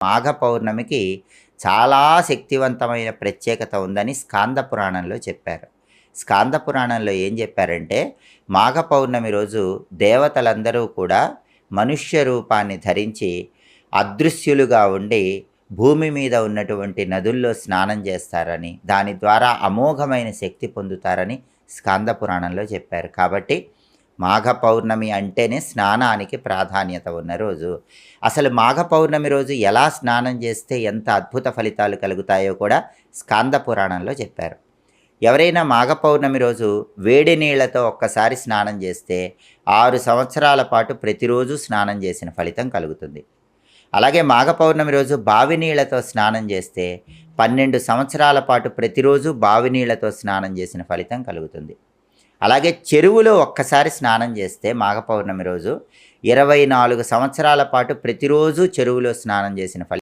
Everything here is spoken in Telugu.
మాఘ పౌర్ణమికి చాలా శక్తివంతమైన ప్రత్యేకత ఉందని స్కాంద పురాణంలో చెప్పారు. స్కాంద పురాణంలో ఏం చెప్పారంటే, మాఘ పౌర్ణమి రోజు దేవతలందరూ కూడా మనుష్య రూపాన్ని ధరించి అదృశ్యులుగా ఉండి భూమి మీద ఉన్నటువంటి నదుల్లో స్నానం చేస్తారని, దాని ద్వారా అమోఘమైన శక్తి పొందుతారని స్కాంద పురాణంలో చెప్పారు. కాబట్టి మాఘ పౌర్ణమి అంటేనే స్నానానికి ప్రాధాన్యత ఉన్న రోజు. అసలు మాఘ పౌర్ణమి రోజు ఎలా స్నానం చేస్తే ఎంత అద్భుత ఫలితాలు కలుగుతాయో కూడా స్కాంద పురాణంలో చెప్పారు. ఎవరైనా మాఘ పౌర్ణమి రోజు వేడి నీళ్లతో ఒక్కసారి స్నానం చేస్తే 6 సంవత్సరాల పాటు ప్రతిరోజు స్నానం చేసిన ఫలితం కలుగుతుంది. అలాగే మాఘ పౌర్ణమి రోజు బావి నీళ్లతో స్నానం చేస్తే 12 సంవత్సరాల పాటు ప్రతిరోజు బావి నీళ్లతో స్నానం చేసిన ఫలితం కలుగుతుంది. అలాగే చెరువులో ఒక్కసారి స్నానం చేస్తే మాఘ పౌర్ణమి రోజు 24 సంవత్సరాల పాటు ప్రతిరోజు చెరువులో స్నానం చేసిన ఫలితం